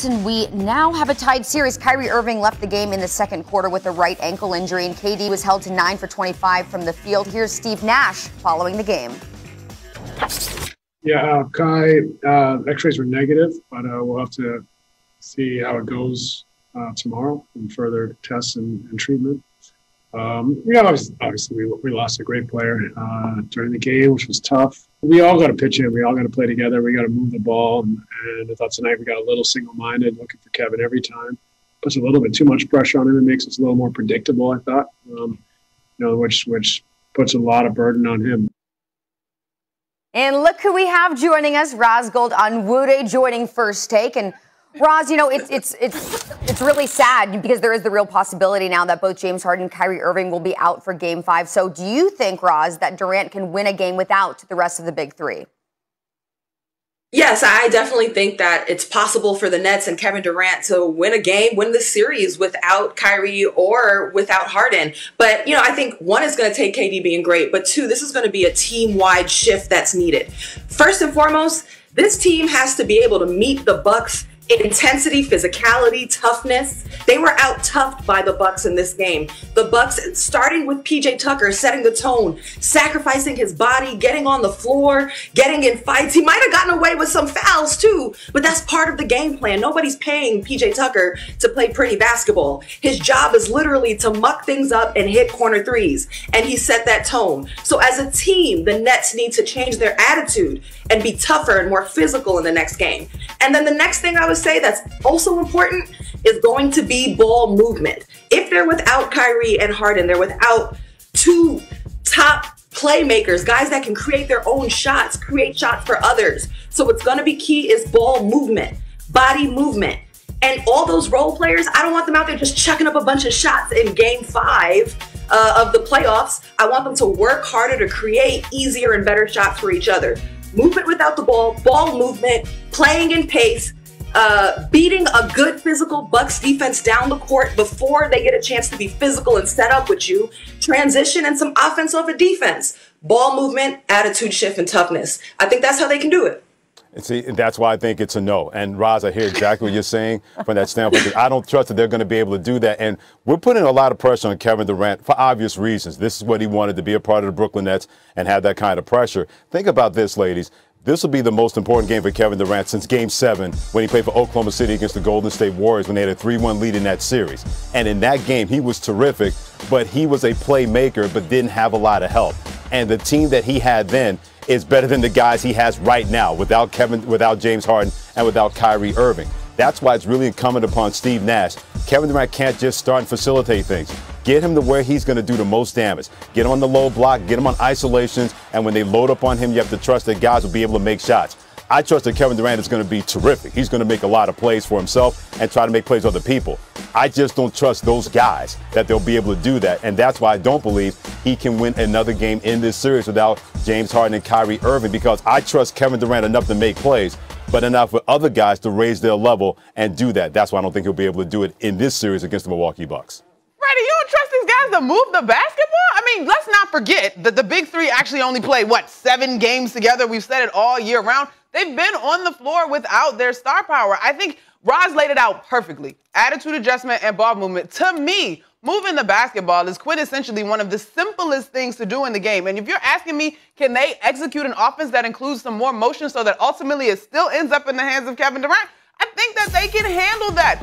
And we now have a tied series. Kyrie Irving left the game in the second quarter with a right ankle injury, and KD was held to 9 for 25 from the field. Here's Steve Nash following the game. Yeah, Kai, x-rays were negative, but we'll have to see how it goes tomorrow and further tests and treatment. Obviously we lost a great player during the game, which was tough. We all got to pitch in. We all got to play together. We got to move the ball. And I thought tonight we got a little single-minded, looking for Kevin every time. Puts a little bit too much pressure on him. It makes us a little more predictable, I thought, which puts a lot of burden on him. And look who we have joining us, Razgold Onwude joining First Take. And Roz, it's really sad because there is the real possibility now that both James Harden and Kyrie Irving will be out for Game 5. So do you think, Roz, that Durant can win a game without the rest of the big three? Yes, I definitely think that it's possible for the Nets and Kevin Durant to win a game, win the series without Kyrie or without Harden. But, I think one is going to take KD being great, but two, this is going to be a team-wide shift that's needed. First and foremost, this team has to be able to meet the Bucks intensity, physicality, toughness. They were out-toughed by the Bucks in this game. The Bucks, starting with PJ Tucker, setting the tone, sacrificing his body, getting on the floor, getting in fights. He might have gotten away with some fouls too, but that's part of the game plan. Nobody's paying PJ Tucker to play pretty basketball. His job is literally to muck things up and hit corner threes, and he set that tone. So as a team, the Nets need to change their attitude and be tougher and more physical in the next game. And then the next thing I would say that's also important is going to be ball movement. If they're without Kyrie and Harden, they're without two top playmakers, guys that can create their own shots, create shots for others. So what's going to be key is ball movement, body movement. And all those role players, I don't want them out there just chucking up a bunch of shots in Game 5 of the playoffs. I want them to work harder to create easier and better shots for each other. Movement without the ball movement, playing in pace, beating a good physical Bucks defense down the court before they get a chance to be physical and set up with you, transition and some offense over defense, ball movement, attitude shift, and toughness. I think that's how they can do it. And see, that's why I think it's a no. And Roz, I hear exactly what you're saying from that standpoint. I don't trust that they're going to be able to do that. And we're putting a lot of pressure on Kevin Durant for obvious reasons. This is what he wanted, to be a part of the Brooklyn Nets and have that kind of pressure. Think about this, ladies. This will be the most important game for Kevin Durant since Game 7 when he played for Oklahoma City against the Golden State Warriors when they had a 3-1 lead in that series. And in that game, he was terrific, but he was a playmaker but didn't have a lot of help. And the team that he had then is better than the guys he has right now without James Harden and without Kyrie Irving. That's why it's really incumbent upon Steve Nash. Kevin Durant can't just start and facilitate things. Get him to where he's going to do the most damage. Get him on the low block, get him on isolations, and when they load up on him, you have to trust that guys will be able to make shots. I trust that Kevin Durant is going to be terrific. He's going to make a lot of plays for himself and try to make plays for other people. I just don't trust those guys that they'll be able to do that, and that's why I don't believe he can win another game in this series without James Harden and Kyrie Irving, because I trust Kevin Durant enough to make plays, but enough for other guys to raise their level and do that. That's why I don't think he'll be able to do it in this series against the Milwaukee Bucks. Freddie, you don't trust these guys to move the basketball? I mean, let's not forget that the big three actually only play, 7 games together? We've said it all year round. They've been on the floor without their star power. I think Roz laid it out perfectly. Attitude adjustment and ball movement. To me, moving the basketball is quintessentially one of the simplest things to do in the game. And if you're asking me, can they execute an offense that includes some more motion so that ultimately it still ends up in the hands of Kevin Durant? I think that they can handle that.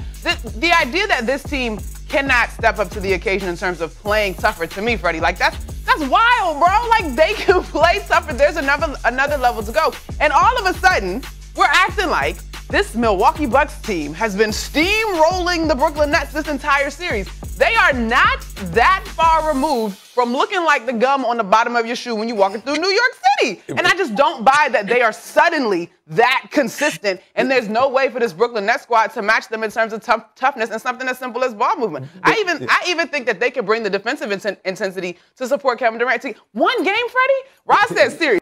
The idea that this team cannot step up to the occasion in terms of playing tougher, to me, Freddie, that's wild, bro. Like, they can play tougher. There's another level to go. And all of a sudden, we're acting like this Milwaukee Bucks team has been steamrolling the Brooklyn Nets this entire series. They are not that far removed from looking like the gum on the bottom of your shoe when you're walking through New York City. And I just don't buy that they are suddenly that consistent, and there's no way for this Brooklyn Nets squad to match them in terms of toughness and something as simple as ball movement. I even think that they can bring the defensive intensity to support Kevin Durant. One game, Freddie? Ross said series.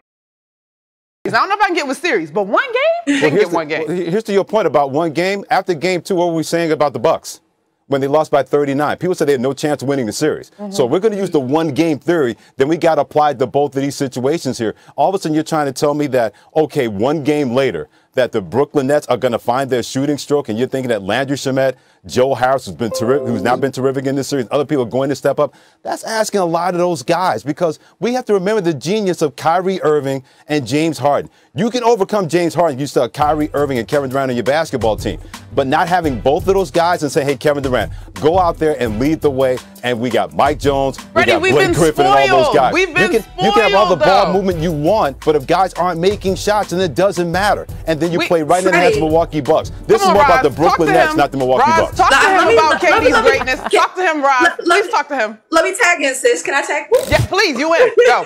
I don't know if I can get with series, but one game? They can get one game. Here's to your point about one game. After Game 2, what were we saying about the Bucks? When they lost by 39. People said they had no chance of winning the series. So we're going to use the one-game theory. Then we got to apply to both of these situations here. All of a sudden, you're trying to tell me that, okay, one game later, that the Brooklyn Nets are going to find their shooting stroke, and you're thinking that Landry Shamet, Joe Harris, who's been terrific, who's not been terrific in this series, other people are going to step up, that's asking a lot of those guys, because we have to remember the genius of Kyrie Irving and James Harden. You can overcome James Harden. You still have Kyrie Irving and Kevin Durant on your basketball team. But not having both of those guys and say, hey, Kevin Durant, go out there and lead the way. And we got Mike Jones, we got Blake Griffin and all those guys. You can have all the ball movement you want, but if guys aren't making shots, then it doesn't matter. And then you play right in the hands of Milwaukee Bucks. This is more about the Brooklyn Nets, not the Milwaukee Bucks. Talk to him about KD's greatness. Talk to him, Roz. Please talk to him. Let me tag in, sis. Can I tag? Yeah, please. You win. Go.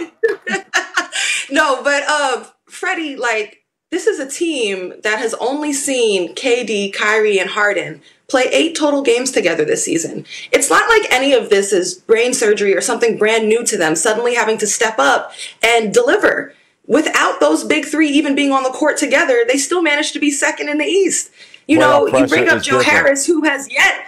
No, but Freddie, like, this is a team that has only seen KD, Kyrie, and Harden play 8 total games together this season. It's not like any of this is brain surgery or something brand new to them, suddenly having to step up and deliver. Without those big three even being on the court together, they still managed to be second in the East. You know, you bring up Joe Harris, who has yet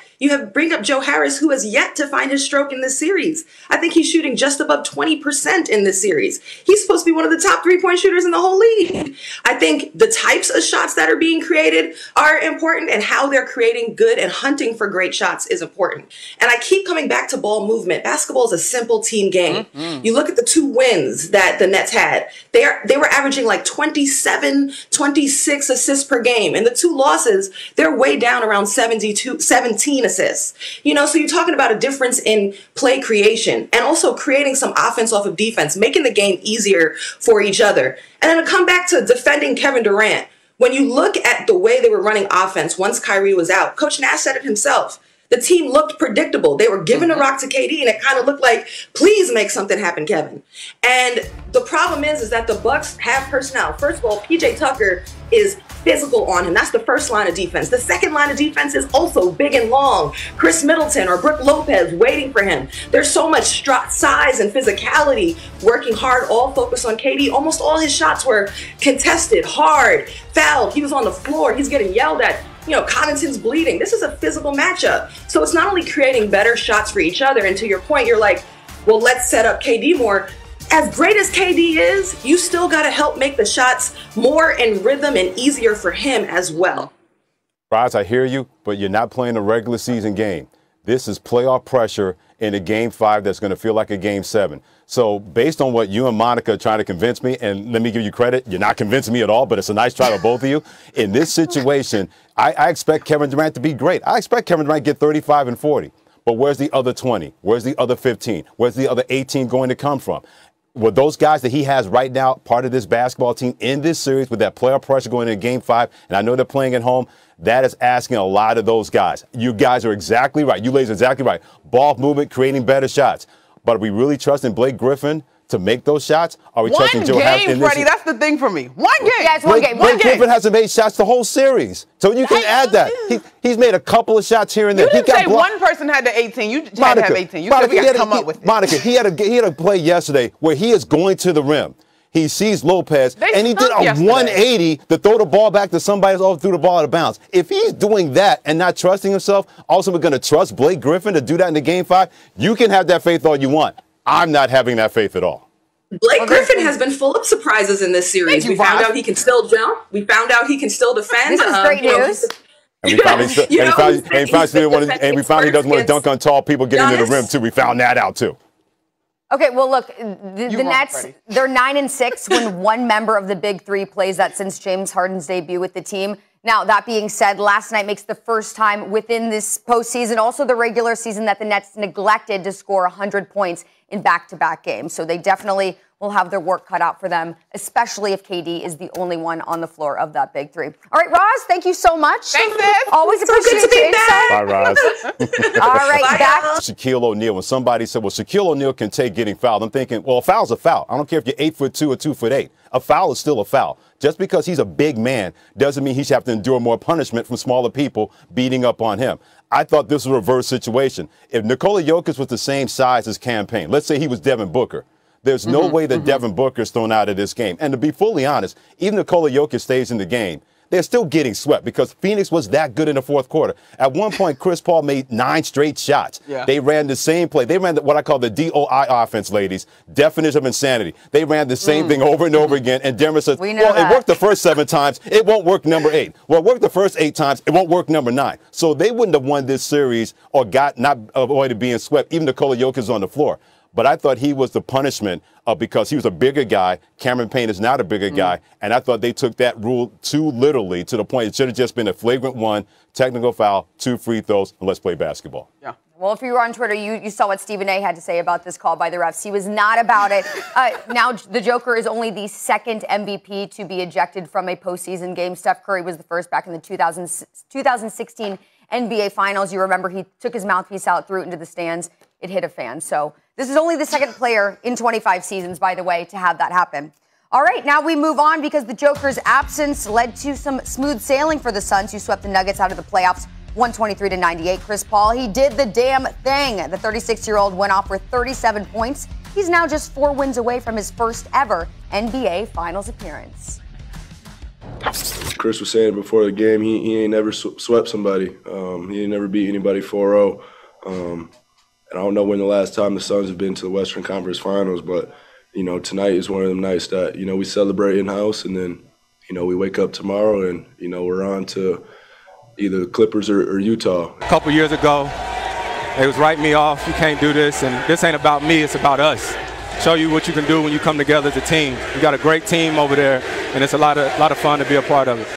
to find his stroke in this series. I think he's shooting just above 20% in this series. He's supposed to be one of the top 3-point shooters in the whole league. I think the types of shots that are being created are important, and how they're creating good and hunting for great shots is important. And I keep coming back to ball movement. Basketball is a simple team game. You look at the 2 wins that the Nets had. They were averaging like 27, 26 assists per game. And the 2 losses, they're way down around 17 assists. You know, so you're talking about a difference in play creation and also creating some offense off of defense, making the game easier for each other. And then to come back to defending Kevin Durant, when you look at the way they were running offense once Kyrie was out, Coach Nash said it himself. The team looked predictable. They were giving a rock to KD, and it kind of looked like, please make something happen, Kevin. And the problem is that the Bucks have personnel. First of all, PJ Tucker is physical on him. That's the first line of defense. The second line of defense is also big and long. Chris Middleton or Brook Lopez waiting for him. There's so much size and physicality, working hard, all focused on KD. Almost all his shots were contested, hard, fouled. He was on the floor. He's getting yelled at. You know, Connaughton's bleeding. This is a physical matchup. So it's not only creating better shots for each other, and to your point, you're like, well, let's set up KD more. As great as KD is, you still got to help make the shots more in rhythm and easier for him as well. Roz, I hear you, but you're not playing a regular season game. This is playoff pressure in a Game 5 that's going to feel like a Game 7. So based on what you and Monica are trying to convince me, and let me give you credit, you're not convincing me at all, but it's a nice try to both of you. In this situation, I expect Kevin Durant to be great. I expect Kevin Durant to get 35 and 40. But where's the other 20? Where's the other 15? Where's the other 18 going to come from? Were those guys that he has right now part of this basketball team in this series with that playoff pressure going into Game 5? And I know they're playing at home. That is asking a lot of those guys. You guys are exactly right. You ladies are exactly right. Ball movement, creating better shots. But are we really trusting Blake Griffin to make those shots? Are we trusting Joe Harris in this? Freddie, that's the thing for me. One game. Yeah, it's one game. Blake Griffin hasn't made shots the whole series. So you can add that. He's made a couple of shots here and there. You didn't say one person had the 18. You had to have 18. You said we got to come up with it. Monica, he had a play yesterday where he is going to the rim. He sees Lopez, and he did a 180 to throw the ball back to somebody else, threw the ball out of bounds. If he's doing that and not trusting himself, also we're going to trust Blake Griffin to do that in the Game 5, you can have that faith all you want. I'm not having that faith at all. Blake Griffin has been full of surprises in this series. We found out he can still jump. We found out he can still defend. This is great news. And we found he doesn't want to dunk on tall people getting to the rim, too. We found that out, too. Okay, well, look, the Nets, they're 9-6 when one member of the Big Three plays that since James Harden's debut with the team. Now, that being said, last night makes the first time within this postseason, also the regular season, that the Nets neglected to score 100 points in back-to-back games. So they definitely will have their work cut out for them, especially if KD is the only one on the floor of that Big Three. All right, Roz, thank you so much. Thanks, Ed. Always appreciate your insight. Bye, Roz. All right, back. Shaquille O'Neal, when somebody said, well, Shaquille O'Neal can take getting fouled, I'm thinking, well, a foul's a foul. I don't care if you're 8'2" or 2'8". A foul is still a foul. Just because he's a big man doesn't mean he should have to endure more punishment from smaller people beating up on him. I thought this was a reverse situation. If Nikola Jokic was the same size as Campaign, let's say he was Devin Booker, there's no way that Devin Booker is thrown out of this game. And to be fully honest, even Nikola Jokic stays in the game, they're still getting swept because Phoenix was that good in the fourth quarter. At one point, Chris Paul made 9 straight shots. Yeah. They ran the same play. They ran what I call the DOI offense, ladies, definition of insanity. They ran the same thing over and over again, and Denver says, well, it worked the first 7 times. It won't work number 8. Well, it worked the first 8 times. It won't work number 9. So they wouldn't have won this series or not avoided being swept, even Nikola Jokic is on the floor. But I thought he was the punishment because he was a bigger guy. Cameron Payne is not a bigger guy. And I thought they took that rule too literally to the point it should have just been a flagrant 1, technical foul, 2 free throws, and let's play basketball. Yeah. Well, if you were on Twitter, you saw what Stephen A. had to say about this call by the refs. He was not about it. Now the Joker is only the second MVP to be ejected from a postseason game. Steph Curry was the first back in the 2016 NBA Finals. You remember he took his mouthpiece out, threw it into the stands. It hit a fan. So this is only the second player in 25 seasons, by the way, to have that happen. All right, now we move on because the Joker's absence led to some smooth sailing for the Suns, who swept the Nuggets out of the playoffs 123-98. Chris Paul, he did the damn thing. The 36-year-old went off for 37 points. He's now just 4 wins away from his first ever NBA Finals appearance. Chris was saying before the game, he ain't never swept somebody. He ain't never beat anybody 4-0. And I don't know when the last time the Suns have been to the Western Conference Finals, but, you know, tonight is one of them nights that, you know, we celebrate in-house, and then, you know, we wake up tomorrow and, you know, we're on to either Clippers or Utah. A couple years ago, they was writing me off. You can't do this, and this ain't about me, it's about us. Show you what you can do when you come together as a team. You got a great team over there, and it's a lot of fun to be a part of it.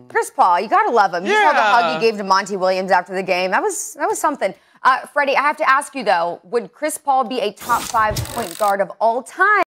Chris Paul, you gotta love him. You saw the hug he gave to Monty Williams after the game. That was something. Freddie, I have to ask you though, would Chris Paul be a top 5 point guard of all time?